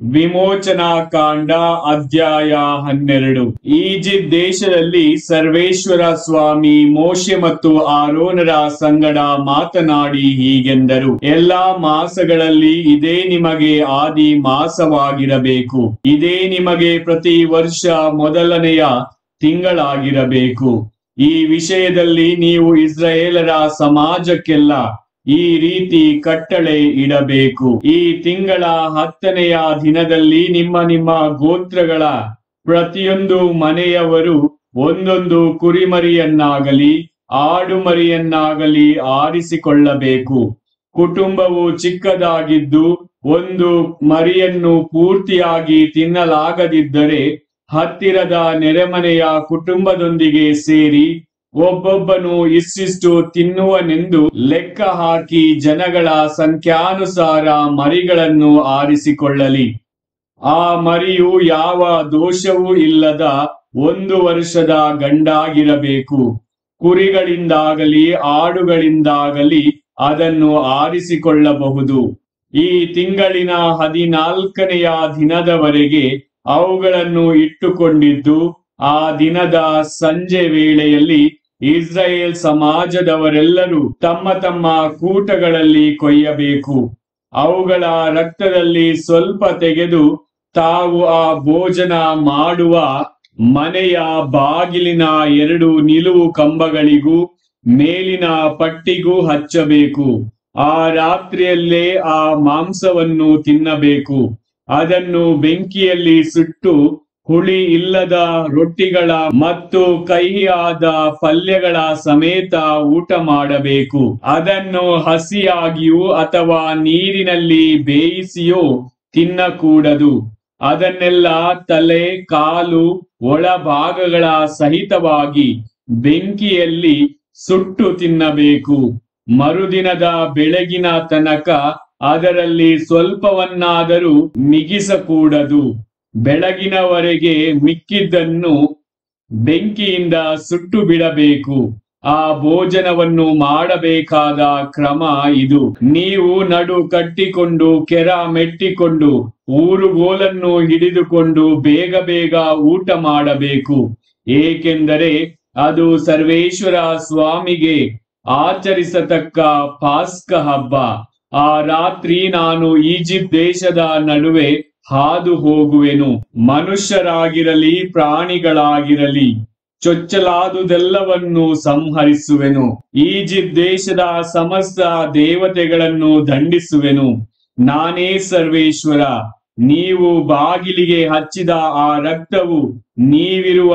ವಿಮೋಚನಾ ಕಾಂಡ ಅಧ್ಯಾಯ 12. ಈಜಿಪ್ಟ್ ದೇಶದಲ್ಲಿ ಸರ್ವೇಶ್ವರ ಸ್ವಾಮಿ ಮೋಶೆ ಮತ್ತು ಆರೋನರ ಸಂಗಡ ಮಾತನಾಡಿ ಹೀಗೆಂದರು. ಎಲ್ಲಾ ಮಾಸಗಳಲ್ಲಿ ಇದೇ ನಿಮಗೆ ಆದಿ ಮಾಸವಾಗಿರಬೇಕು. ಇದೇ ನಿಮಗೆ ಪ್ರತಿ ವರ್ಷ ಮೊದಲನೆಯ ತಿಂಗಳಾಗಿರಬೇಕು. ಈ ವಿಷಯದಲ್ಲಿ ನೀವು ಇಸ್ರಾಯೇಲರ ಸಮಾಜಕ್ಕೆಲ್ಲ ಈ ರೀತಿ ಕಟ್ಟಳೆ ಇಡಬೇಕು. ಈ ತಿಂಗಳ 10ನೆಯ ದಿನದಲ್ಲಿ ನಿಮ್ಮ ಗೋತ್ರಗಳ ಪ್ರತಿಯೊಂದು ಮನೆಯವರು ಒಂದೊಂದು ಕುರಿಮರಿಯನ್ನಾಗಲಿ ಆಡುಮರಿಯನ್ನಾಗಲಿ ಆರಿಸಿಕೊಳ್ಳಬೇಕು. ಕುಟುಂಬವು ಚಿಕ್ಕದಾಗಿದ್ದು ಒಂದು ಮರಿಯನ್ನು ಪೂರ್ತಿಯಾಗಿ ತಿನ್ನಲಾಗದಿದ್ದರೆ ಹತ್ತಿರದ ನೆರೆಮನೆಯ ಕುಟುಂಬದೊಂದಿಗೆ ಸೇರಿ ಒಬ್ಬೊಬ್ಬನು ಇಷ್ಟಿಷ್ಟು ತಿನ್ನುವನೆಂದು ಲೆಕ್ಕ ಹಾಕಿ ಜನಗಳ ಸಂಖ್ಯಾನುಸಾರ ಮರಿಗಳನ್ನು ಆರಿಸಿಕೊಳ್ಳಲಿ. ಆ ಮರಿಯು ಯಾವ ದೋಷವೂ ಇಲ್ಲದ 1 ವರ್ಷದ ಗಂಡಾಗಿರಬೇಕು. ಕುರಿಗಳಿಂದಾಗಲಿ ಆಡುಗಳಿಂದಾಗಲಿ ಅದನ್ನು ಆರಿಸಿಕೊಳ್ಳಬಹುದು. ಈ ತಿಂಗಳಿನ 14ನೆಯ ದಿನದವರೆಗೆ ಅವುಗಳನ್ನು ಇಟ್ಟುಕೊಂಡಿದ್ದು ಆ ದಿನದ ಸಂಜೆ ವೇಳೆಯಲ್ಲಿ ಇಸ್ರಾಯೇಲ್ ಸಮಾಜದವರೆಲ್ಲರೂ ತಮ್ಮ ತಮ್ಮ ಕೂಟಗಳಲ್ಲಿ ಕೊಯ್ಯಬೇಕು. ಅವುಗಳ ರಕ್ತದಲ್ಲಿ ಸ್ವಲ್ಪ ತೆಗೆದು ತಾವು ಆ ಭೋಜನ ಮಾಡುವ ಮನೆಯ ಬಾಗಿಲಿನ 2 ನಿಲುವು ಕಂಬಗಳಿಗೂ ಮೇಲಿನ ಪಟ್ಟಿಗೂ ಹಚ್ಚಬೇಕು. ಆ ರಾತ್ರಿಯಲ್ಲೇ ಆ ಮಾಂಸವನ್ನು ತಿನ್ನಬೇಕು. ಅದನ್ನು ಬೆಂಕಿಯಲ್ಲಿ ಸುಟ್ಟು ಹುಳಿ ಇಲ್ಲದ ರೊಟ್ಟಿಗಳ ಮತ್ತು ಕಹಿಯಾದ ಪಲ್ಯಗಳ ಸಮೇತ ಊಟ ಮಾಡಬೇಕು. ಅದನ್ನು ಹಸಿಯಾಗಿಯೂ ಅಥವಾ ನೀರಿನಲ್ಲಿ ಬೇಯಿಸಿಯೋ ತಿನ್ನಕೂಡದು. ಅದನ್ನೆಲ್ಲ ತಲೆ, ಕಾಲು, ಒಳಭಾಗಗಳ ಸಹಿತವಾಗಿ ಬೆಂಕಿಯಲ್ಲಿ ಸುಟ್ಟು ತಿನ್ನಬೇಕು. ಮರುದಿನದ ಬೆಳಗಿನ ತನಕ ಅದರಲ್ಲಿ ಸ್ವಲ್ಪವನ್ನಾದರೂ ಮಿಗಿಸಕೂಡದು. ಬೆಳಗಿನವರೆಗೆ ಮಿಕ್ಕಿದ್ದನ್ನು ಬೆಂಕಿಯಿಂದ ಸುಟ್ಟು ಬಿಡಬೇಕು. ಆ ಭೋಜನವನ್ನು ಮಾಡಬೇಕಾದ ಕ್ರಮ ಇದು. ನೀವು ನಡು ಕಟ್ಟಿಕೊಂಡು ಕೆರ ಮೆಟ್ಟಿಕೊಂಡು ಊರುಗೋಲನ್ನು ಹಿಡಿದುಕೊಂಡು ಬೇಗ ಬೇಗ ಊಟ ಮಾಡಬೇಕು. ಏಕೆಂದರೆ ಅದು ಸರ್ವೇಶ್ವರ ಸ್ವಾಮಿಗೆ ಆಚರಿಸತಕ್ಕ ಪಾಸ್ಕ ಹಬ್ಬ. ಆ ರಾತ್ರಿ ನಾನು ಈಜಿಪ್ಟ್ ದೇಶದ ನಡುವೆ ಹಾದು ಹೋಗುವೆನು. ಮನುಷ್ಯರಾಗಿರಲಿ ಪ್ರಾಣಿಗಳಾಗಿರಲಿ ಚೊಚ್ಚಲಾದುದೆಲ್ಲವನ್ನು ಸಂಹರಿಸುವೆನು. ಈಜಿಪ್ಟ್ ದೇಶದ ಸಮಸ್ತ ದೇವತೆಗಳನ್ನು ದಂಡಿಸುವೆನು. ನಾನೇ ಸರ್ವೇಶ್ವರ. ನೀವು ಬಾಗಿಲಿಗೆ ಹಚ್ಚಿದ ಆ ರಕ್ತವು ನೀವಿರುವ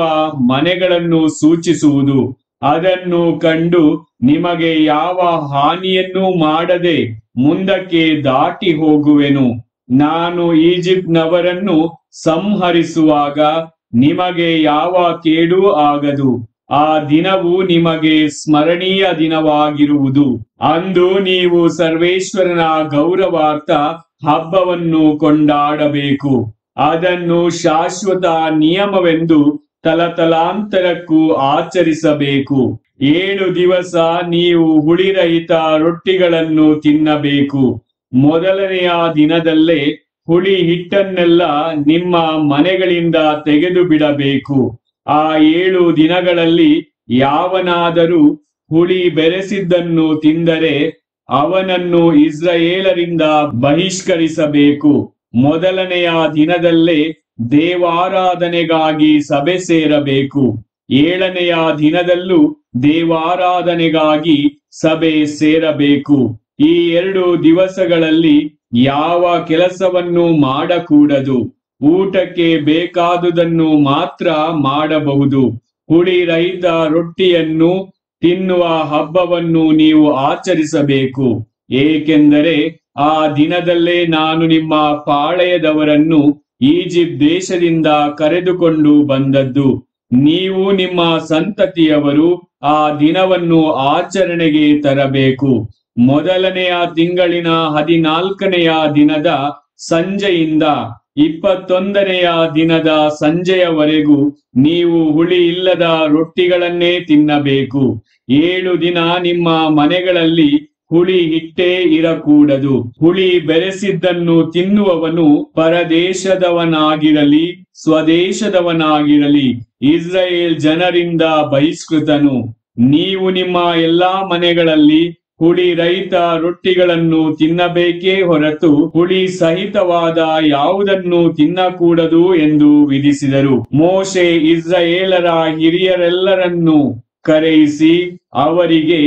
ಮನೆಗಳನ್ನು ಸೂಚಿಸುವುದು. ಅದನ್ನು ಕಂಡು ನಿಮಗೆ ಯಾವ ಹಾನಿಯನ್ನೂ ಮಾಡದೆ ಮುಂದಕ್ಕೆ ದಾಟಿ ಹೋಗುವೆನು. ನಾನು ಈಜಿಪ್ಟ್ನವರನ್ನು ಸಂಹರಿಸುವಾಗ ನಿಮಗೆ ಯಾವ ಕೇಡೂ ಆಗದು. ಆ ದಿನವು ನಿಮಗೆ ಸ್ಮರಣೀಯ ದಿನವಾಗಿರುವುದು. ಅಂದು ನೀವು ಸರ್ವೇಶ್ವರನ ಗೌರವಾರ್ಥ ಹಬ್ಬವನ್ನು ಕೊಂಡಾಡಬೇಕು. ಅದನ್ನು ಶಾಶ್ವತ ನಿಯಮವೆಂದು ತಲತಲಾಂತರಕ್ಕೂ ಆಚರಿಸಬೇಕು. 7 ದಿವಸ ನೀವು ಹುಳಿರಹಿತ ರೊಟ್ಟಿಗಳನ್ನು ತಿನ್ನಬೇಕು. ಮೊದಲನೆಯ ದಿನದಲ್ಲೇ ಹುಳಿ ಹಿಟ್ಟನ್ನೆಲ್ಲ ನಿಮ್ಮ ಮನೆಗಳಿಂದ ತೆಗೆದು ಬಿಡಬೇಕು. ಆ 7 ದಿನಗಳಲ್ಲಿ ಯಾವನಾದರೂ ಹುಳಿ ಬೆರೆಸಿದ್ದನ್ನು ತಿಂದರೆ ಅವನನ್ನು ಇಸ್ರಾಯೇಲರಿಂದ ಬಹಿಷ್ಕರಿಸಬೇಕು. ಮೊದಲನೆಯ ದಿನದಲ್ಲೇ ದೇವಾರಾಧನೆಗಾಗಿ ಸಭೆ ಸೇರಬೇಕು. 7ನೆಯ ದಿನದಲ್ಲೂ ದೇವಾರಾಧನೆಗಾಗಿ ಸಭೆ ಸೇರಬೇಕು. ಈ 2 ದಿವಸಗಳಲ್ಲಿ ಯಾವ ಕೆಲಸವನ್ನು ಮಾಡಕೂಡದು. ಊಟಕ್ಕೆ ಬೇಕಾದುದನ್ನು ಮಾತ್ರ ಮಾಡಬಹುದು. ಹುಳಿ ರಹಿತ ರೊಟ್ಟಿಯನ್ನು ತಿನ್ನುವ ಹಬ್ಬವನ್ನು ನೀವು ಆಚರಿಸಬೇಕು. ಏಕೆಂದರೆ ಆ ದಿನದಲ್ಲೇ ನಾನು ನಿಮ್ಮ ಪಾಳೆಯದವರನ್ನು ಈಜಿಪ್ಟ್ ದೇಶದಿಂದ ಕರೆದುಕೊಂಡು ಬಂದದ್ದು. ನೀವು ನಿಮ್ಮ ಸಂತತಿಯವರು ಆ ದಿನವನ್ನು ಆಚರಣೆಗೆ ತರಬೇಕು. ಮೊದಲನೆಯ ತಿಂಗಳಿನ 14ನೆಯ ದಿನದ ಸಂಜೆಯಿಂದ 21ನೆಯ ದಿನದ ಸಂಜೆಯವರೆಗೂ ನೀವು ಹುಳಿ ಇಲ್ಲದ ರೊಟ್ಟಿಗಳನ್ನೇ ತಿನ್ನಬೇಕು. 7 ದಿನ ನಿಮ್ಮ ಮನೆಗಳಲ್ಲಿ ಹುಳಿ ಹಿಟ್ಟೇ ಇರಕೂಡದು. ಹುಳಿ ಬೆರೆಸಿದ್ದನ್ನು ತಿನ್ನುವವನು ಪರದೇಶದವನಾಗಿರಲಿ ಸ್ವದೇಶದವನಾಗಿರಲಿ ಇಸ್ರಾಯೇಲ್ ಜನರಿಂದ ಬಹಿಷ್ಕೃತನು. ನೀವು ನಿಮ್ಮ ಎಲ್ಲಾ ಮನೆಗಳಲ್ಲಿ ಹುಳಿ ರಹಿತ ರೊಟ್ಟಿಗಳನ್ನು ತಿನ್ನಬೇಕೇ ಹೊರತು ಹುಳಿ ಸಹಿತವಾದ ಯಾವುದನ್ನು ತಿನ್ನಕೂಡದು ಎಂದು ವಿಧಿಸಿದರು. ಮೋಶೆ ಇಸ್ರಾಯೇಲರ ಹಿರಿಯರೆಲ್ಲರನ್ನೂ ಕರೆಯಿಸಿ ಅವರಿಗೆ,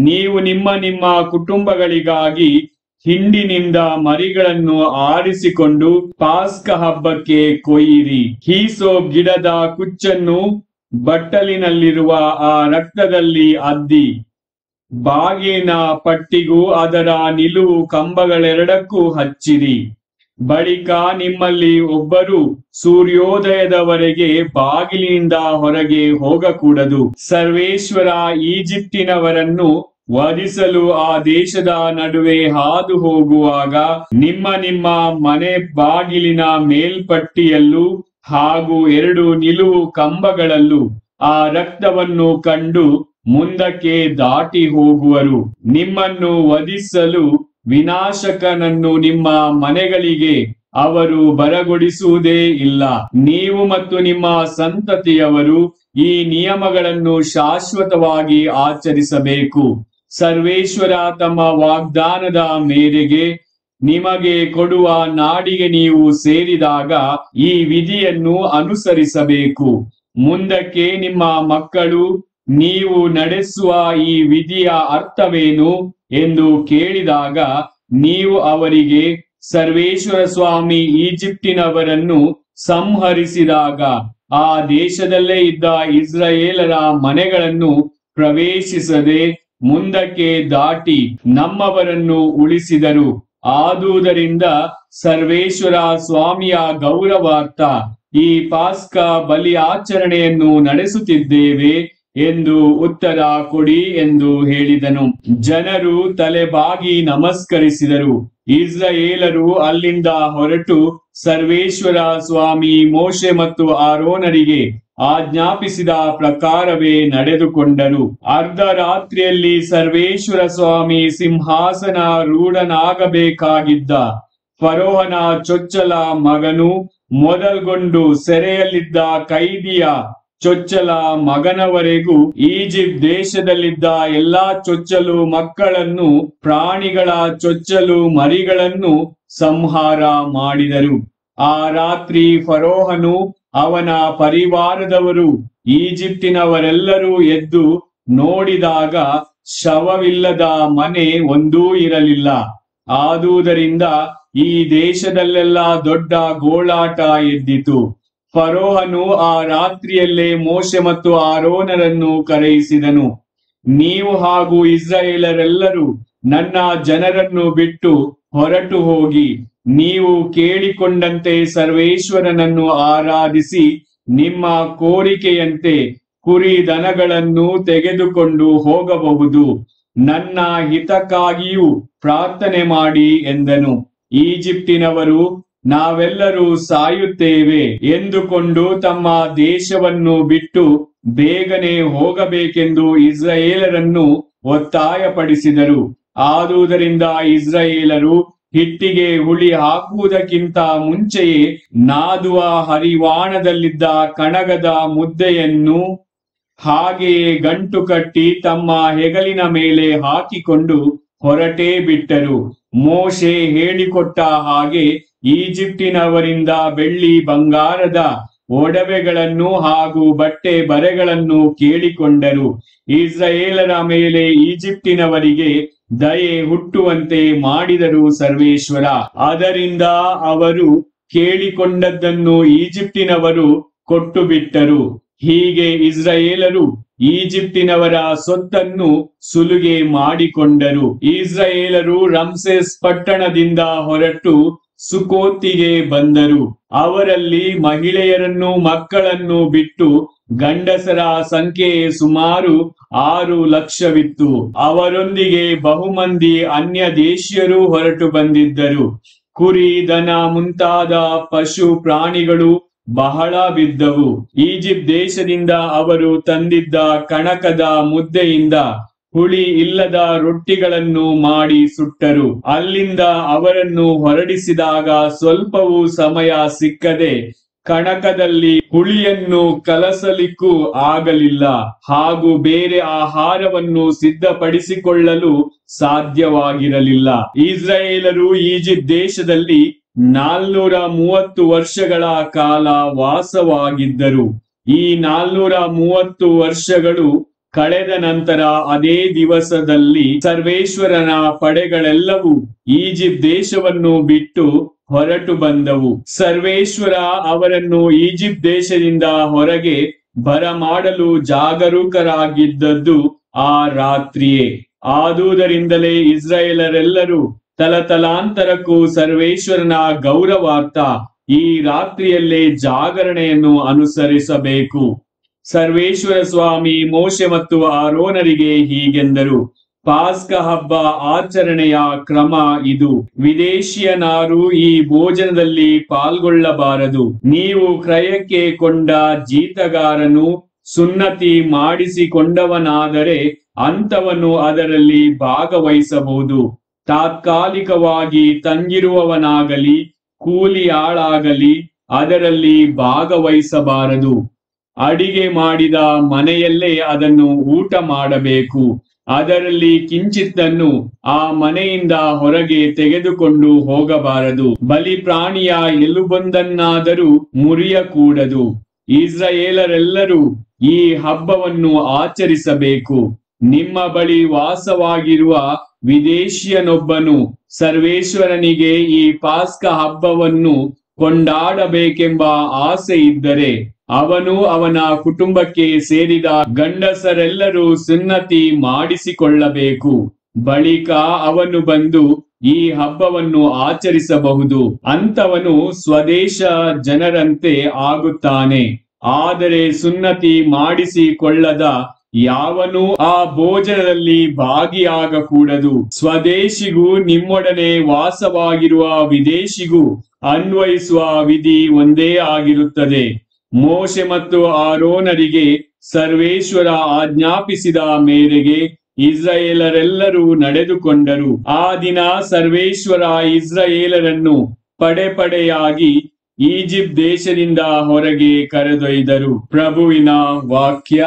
ನೀವು ನಿಮ್ಮ ನಿಮ್ಮ ಕುಟುಂಬಗಳಿಗಾಗಿ ಹಿಂಡಿನಿಂದ ಮರಿಗಳನ್ನು ಆರಿಸಿಕೊಂಡು ಪಾಸ್ಕ ಹಬ್ಬಕ್ಕೆ ಕೊಯ್ಯಿರಿ. ಹೀಸೋಪ್ ಗಿಡದ ಕುಚ್ಚನ್ನು ಬಟ್ಟಲಿನಲ್ಲಿರುವ ಆ ರಕ್ತದಲ್ಲಿ ಅದ್ದಿ ಬಾಗಿಲಿನ ಪಟ್ಟಿಗೂ ಅದರ ನಿಲುವು ಕಂಬಗಳೆರಡಕ್ಕೂ ಹಚ್ಚಿರಿ. ಬಳಿಕ ನಿಮ್ಮಲ್ಲಿ ಒಬ್ಬರು ಸೂರ್ಯೋದಯದವರೆಗೆ ಬಾಗಿಲಿನಿಂದ ಹೊರಗೆ ಹೋಗಕೂಡದು. ಸರ್ವೇಶ್ವರ ಈಜಿಪ್ಟಿನವರನ್ನು ವಧಿಸಲು ಆ ದೇಶದ ನಡುವೆ ಹಾದು ಹೋಗುವಾಗ ನಿಮ್ಮ ನಿಮ್ಮ ಮನೆ ಬಾಗಿಲಿನ ಮೇಲ್ಪಟ್ಟಿಯಲ್ಲೂ ಹಾಗೂ 2 ನಿಲುವು ಕಂಬಗಳಲ್ಲೂ ಆ ರಕ್ತವನ್ನು ಕಂಡು ಮುಂದಕ್ಕೆ ದಾಟಿ ಹೋಗುವರು. ನಿಮ್ಮನ್ನು ವಧಿಸಲು ವಿನಾಶಕನನ್ನು ನಿಮ್ಮ ಮನೆಗಳಿಗೆ ಅವರು ಬರಗೊಡಿಸುವುದೇ ಇಲ್ಲ. ನೀವು ಮತ್ತು ನಿಮ್ಮ ಸಂತತಿಯವರು ಈ ನಿಯಮಗಳನ್ನು ಶಾಶ್ವತವಾಗಿ ಆಚರಿಸಬೇಕು. ಸರ್ವೇಶ್ವರ ತಮ್ಮ ವಾಗ್ದಾನದ ಮೇರೆಗೆ ನಿಮಗೆ ಕೊಡುವ ನಾಡಿಗೆ ನೀವು ಸೇರಿದಾಗ ಈ ವಿಧಿಯನ್ನು ಅನುಸರಿಸಬೇಕು. ಮುಂದಕ್ಕೆ ನಿಮ್ಮ ಮಕ್ಕಳು ನೀವು ನಡೆಸುವ ಈ ವಿಧಿಯ ಅರ್ಥವೇನು ಎಂದು ಕೇಳಿದಾಗ ನೀವು ಅವರಿಗೆ, ಸರ್ವೇಶ್ವರ ಸ್ವಾಮಿ ಈಜಿಪ್ಟಿನವರನ್ನು ಸಂಹರಿಸಿದಾಗ ಆ ದೇಶದಲ್ಲೇ ಇದ್ದ ಇಸ್ರಾಯೇಲರ ಮನೆಗಳನ್ನು ಪ್ರವೇಶಿಸದೆ ಮುಂದಕ್ಕೆ ದಾಟಿ ನಮ್ಮವರನ್ನು ಉಳಿಸಿದರು. ಆದುದರಿಂದ ಸರ್ವೇಶ್ವರ ಸ್ವಾಮಿಯ ಗೌರವಾರ್ಥ ಈ ಪಾಸ್ಕ ಬಲಿ ಆಚರಣೆಯನ್ನು ನಡೆಸುತ್ತಿದ್ದೇವೆ ಎಂದು ಉತ್ತರ ಕೊಡಿ ಎಂದು ಹೇಳಿದನು. ಜನರು ತಲೆಬಾಗಿ ನಮಸ್ಕರಿಸಿದರು. ಇಸ್ರಾಯೇಲರು ಅಲ್ಲಿಂದ ಹೊರಟು ಸರ್ವೇಶ್ವರ ಸ್ವಾಮಿ ಮೋಶೆ ಮತ್ತು ಆರೋನರಿಗೆ ಆಜ್ಞಾಪಿಸಿದ ಪ್ರಕಾರವೇ ನಡೆದುಕೊಂಡರು. ಅರ್ಧರಾತ್ರಿಯಲ್ಲಿ ಸರ್ವೇಶ್ವರ ಸ್ವಾಮಿ ಸಿಂಹಾಸನ ರೂಢನಾಗಬೇಕಾಗಿದ್ದ ಫರೋಹನ ಚೊಚ್ಚಲ ಮಗನು ಮೊದಲ್ಗೊಂಡು ಸೆರೆಯಲ್ಲಿದ್ದ ಕೈದಿಯ ಚೊಚ್ಚಲ ಮಗನವರೆಗೂ ಈಜಿಪ್ಟ್ ದೇಶದಲ್ಲಿದ್ದ ಎಲ್ಲಾ ಚೊಚ್ಚಲು ಮಕ್ಕಳನ್ನು, ಪ್ರಾಣಿಗಳ ಚೊಚ್ಚಲು ಮರಿಗಳನ್ನು ಸಂಹಾರ ಮಾಡಿದರು. ಆ ರಾತ್ರಿ ಫರೋಹನು ಅವನ ಪರಿವಾರದವರು ಈಜಿಪ್ಟಿನವರೆಲ್ಲರೂ ಎದ್ದು ನೋಡಿದಾಗ ಶವವಿಲ್ಲದ ಮನೆ ಒಂದೂ ಇರಲಿಲ್ಲ. ಆದುದರಿಂದ ಈ ದೇಶದಲ್ಲೆಲ್ಲ ದೊಡ್ಡ ಗೋಳಾಟ ಎದ್ದಿತು. ಫರೋಹನು ಆ ರಾತ್ರಿಯಲ್ಲೇ ಮೋಶೆ ಮತ್ತು ಆರೋನರನ್ನು ಕರೆಯಿಸಿದನು. ನೀವು ಹಾಗೂ ಇಸ್ರಾಯೇಲರೆಲ್ಲರೂ ನನ್ನ ಜನರನ್ನು ಬಿಟ್ಟು ಹೊರಟು ಹೋಗಿ ನೀವು ಕೇಳಿಕೊಂಡಂತೆ ಸರ್ವೇಶ್ವರನನ್ನು ಆರಾಧಿಸಿ ನಿಮ್ಮ ಕೋರಿಕೆಯಂತೆ ಕುರಿ ದನಗಳನ್ನು ತೆಗೆದುಕೊಂಡು ಹೋಗಬಹುದು. ನನ್ನ ಹಿತಕ್ಕಾಗಿಯೂ ಪ್ರಾರ್ಥನೆ ಮಾಡಿ ಎಂದನು. ಈಜಿಪ್ಟಿನವರು ನಾವೆಲ್ಲರೂ ಸಾಯುತ್ತೇವೆ ಎಂದುಕೊಂಡು ತಮ್ಮ ದೇಶವನ್ನು ಬಿಟ್ಟು ಬೇಗನೆ ಹೋಗಬೇಕೆಂದು ಇಸ್ರಾಯೇಲರನ್ನು ಒತ್ತಾಯಪಡಿಸಿದರು. ಆದುದರಿಂದ ಇಸ್ರಾಯೇಲರು ಹಿಟ್ಟಿಗೆ ಹುಳಿ ಹಾಕುವುದಕ್ಕಿಂತ ಮುಂಚೆಯೇ ನಾದುವ ಹರಿವಾಣದಲ್ಲಿದ್ದ ಕಣಗದ ಮುದ್ದೆಯನ್ನು ಹಾಗೆಯೇ ಗಂಟು ಕಟ್ಟಿ ತಮ್ಮ ಹೆಗಲಿನ ಮೇಲೆ ಹಾಕಿಕೊಂಡು ಹೊರಟೇ ಬಿಟ್ಟರು. ಮೋಶೆ ಹೇಳಿಕೊಟ್ಟ ಹಾಗೆ ಈಜಿಪ್ಟಿನವರಿಂದ ಬೆಳ್ಳಿ ಬಂಗಾರದ ಒಡವೆಗಳನ್ನು ಹಾಗೂ ಬಟ್ಟೆ ಬರೆಗಳನ್ನು ಕೇಳಿಕೊಂಡರು. ಇಸ್ರಾಯೇಲರ ಮೇಲೆ ಈಜಿಪ್ಟಿನವರಿಗೆ ದಯೆ ಹುಟ್ಟುವಂತೆ ಮಾಡಿದರು ಸರ್ವೇಶ್ವರ. ಅದರಿಂದ ಅವರು ಕೇಳಿಕೊಂಡದ್ದನ್ನು ಈಜಿಪ್ಟಿನವರು ಕೊಟ್ಟು ಬಿಟ್ಟರು. ಹೀಗೆ ಇಸ್ರಾಯೇಲರು ಈಜಿಪ್ಟಿನವರ ಸೊತ್ತನ್ನು ಸುಲುಗೆ ಮಾಡಿಕೊಂಡರು. ಇಸ್ರಾಯೇಲರು ರಮ್ಸೆಸ್ ಪಟ್ಟಣದಿಂದ ಹೊರಟು ಸುಕೋತಿಗೆ ಬಂದರು. ಅವರಲ್ಲಿ ಮಹಿಳೆಯರನ್ನು ಮಕ್ಕಳನ್ನು ಬಿಟ್ಟು ಗಂಡಸರ ಸಂಖ್ಯೆ ಸುಮಾರು 6 ಲಕ್ಷವಿತ್ತು. ಅವರೊಂದಿಗೆ ಬಹುಮಂದಿ ಅನ್ಯ ದೇಶೀಯರು ಹೊರಟು ಬಂದಿದ್ದರು. ಕುರಿ ದನ ಮುಂತಾದ ಪಶು ಪ್ರಾಣಿಗಳು ಬಹಳ ಬಿದ್ದವು. ಈಜಿಪ್ಟ್ ದೇಶದಿಂದ ಅವರು ತಂದಿದ್ದ ಕಣಕದ ಮುದ್ದೆಯಿಂದ ಹುಳಿ ಇಲ್ಲದ ರೊಟ್ಟಿಗಳನ್ನು ಮಾಡಿ ಸುಟ್ಟರು. ಅಲ್ಲಿಂದ ಅವರನ್ನು ಹೊರಡಿಸಿದಾಗ ಸ್ವಲ್ಪವೂ ಸಮಯ ಸಿಕ್ಕದೆ ಕಣಕದಲ್ಲಿ ಹುಳಿಯನ್ನು ಕಲಸಲಿಕ್ಕೂ ಆಗಲಿಲ್ಲ, ಹಾಗೂ ಬೇರೆ ಆಹಾರವನ್ನು ಸಿದ್ಧಪಡಿಸಿಕೊಳ್ಳಲು ಸಾಧ್ಯವಾಗಿರಲಿಲ್ಲ. ಇಸ್ರಾಯೇಲರು ಈಜಿಪ್ಟ್ ದೇಶದಲ್ಲಿ 430 ವರ್ಷಗಳ ಕಾಲ ವಾಸವಾಗಿದ್ದರು. ಈ 430 ವರ್ಷಗಳು ಕಳೆದ ನಂತರ ಅದೇ ದಿವಸದಲ್ಲಿ ಸರ್ವೇಶ್ವರನ ಪಡೆಗಳೆಲ್ಲವೂ ಈಜಿಪ್ಟ್ ದೇಶವನ್ನು ಬಿಟ್ಟು ಹೊರಟು ಬಂದವು. ಸರ್ವೇಶ್ವರ ಅವರನ್ನು ಈಜಿಪ್ಟ್ ದೇಶದಿಂದ ಹೊರಗೆ ಬರಮಾಡಲು ಜಾಗರೂಕರಾಗಿದ್ದದ್ದು ಆ ರಾತ್ರಿಯೇ. ಆದುದರಿಂದಲೇ ಇಸ್ರಾಯೇಲರೆಲ್ಲರೂ ತಲತಲಾಂತರಕ್ಕೂ ಸರ್ವೇಶ್ವರನ ಗೌರವಾರ್ಥ ಈ ರಾತ್ರಿಯಲ್ಲೇ ಜಾಗರಣೆಯನ್ನು ಅನುಸರಿಸಬೇಕು. ಸರ್ವೇಶ್ವರ ಸ್ವಾಮಿ ಮೋಶೆ ಮತ್ತು ಆರೋನರಿಗೆ ಹೀಗೆಂದರು: ಪಾಸ್ಕ ಹಬ್ಬ ಆಚರಣೆಯ ಕ್ರಮ ಇದು. ವಿದೇಶಿಯನಾರು ಈ ಭೋಜನದಲ್ಲಿ ಪಾಲ್ಗೊಳ್ಳಬಾರದು. ನೀವು ಕ್ರಯಕ್ಕೆ ಕೊಂಡ ಜೀತಗಾರನು ಸುನ್ನತಿ ಮಾಡಿಸಿಕೊಂಡವನಾದರೆ ಅಂಥವನು ಅದರಲ್ಲಿ ಭಾಗವಹಿಸಬಹುದು. ತಾತ್ಕಾಲಿಕವಾಗಿ ತಂಗಿರುವವನಾಗಲಿ ಕೂಲಿ ಆಳಾಗಲಿ ಅದರಲ್ಲಿ ಭಾಗವಹಿಸಬಾರದು. ಅಡಿಗೆ ಮಾಡಿದ ಮನೆಯಲ್ಲೇ ಅದನ್ನು ಊಟ ಮಾಡಬೇಕು. ಅದರಲ್ಲಿ ಕಿಂಚಿತ್ತನ್ನು ಆ ಮನೆಯಿಂದ ಹೊರಗೆ ತೆಗೆದುಕೊಂಡು ಹೋಗಬಾರದು. ಬಲಿ ಪ್ರಾಣಿಯ ಎಲುಬೊಂದನ್ನಾದರೂ ಮುರಿಯಕೂಡದು. ಇಸ್ರಾಯೇಲರೆಲ್ಲರೂ ಈ ಹಬ್ಬವನ್ನು ಆಚರಿಸಬೇಕು. ನಿಮ್ಮ ಬಳಿ ವಾಸವಾಗಿರುವ ವಿದೇಶಿಯನೊಬ್ಬನು ಸರ್ವೇಶ್ವರನಿಗೆ ಈ ಪಾಸ್ಕ ಹಬ್ಬವನ್ನು ಕೊಂಡಾಡಬೇಕೆಂಬ ಆಸೆ ಇದ್ದರೆ ಅವನು ಅವನ ಕುಟುಂಬಕ್ಕೆ ಸೇರಿದ ಗಂಡಸರೆಲ್ಲರೂ ಸುನ್ನತಿ ಮಾಡಿಸಿಕೊಳ್ಳಬೇಕು. ಬಳಿಕ ಅವನು ಬಂದು ಈ ಹಬ್ಬವನ್ನು ಆಚರಿಸಬಹುದು. ಅಂಥವನು ಸ್ವದೇಶ ಜನರಂತೆ ಆಗುತ್ತಾನೆ. ಆದರೆ ಸುನ್ನತಿ ಮಾಡಿಸಿಕೊಳ್ಳದ ಯಾವನೂ ಆ ಭೋಜನದಲ್ಲಿ ಭಾಗಿಯಾಗಕೂಡದು. ಸ್ವದೇಶಿಗೂ ನಿಮ್ಮೊಡನೆ ವಾಸವಾಗಿರುವ ವಿದೇಶಿಗೂ ಅನ್ವಯಿಸುವ ವಿಧಿ ಒಂದೇ ಆಗಿರುತ್ತದೆ. ಮೋಶೆ ಮತ್ತು ಆರೋನರಿಗೆ ಸರ್ವೇಶ್ವರ ಆಜ್ಞಾಪಿಸಿದ ಮೇರೆಗೆ ಇಸ್ರಾಯೇಲರೆಲ್ಲರೂ ನಡೆದುಕೊಂಡರು. ಆ ದಿನ ಸರ್ವೇಶ್ವರ ಇಸ್ರಾಯೇಲರನ್ನು ಪಡೆಯಾಗಿ ಈಜಿಪ್ಟ್ ದೇಶದಿಂದ ಹೊರಗೆ ಕರೆದೊಯ್ದರು. ಪ್ರಭುವಿನ ವಾಕ್ಯ.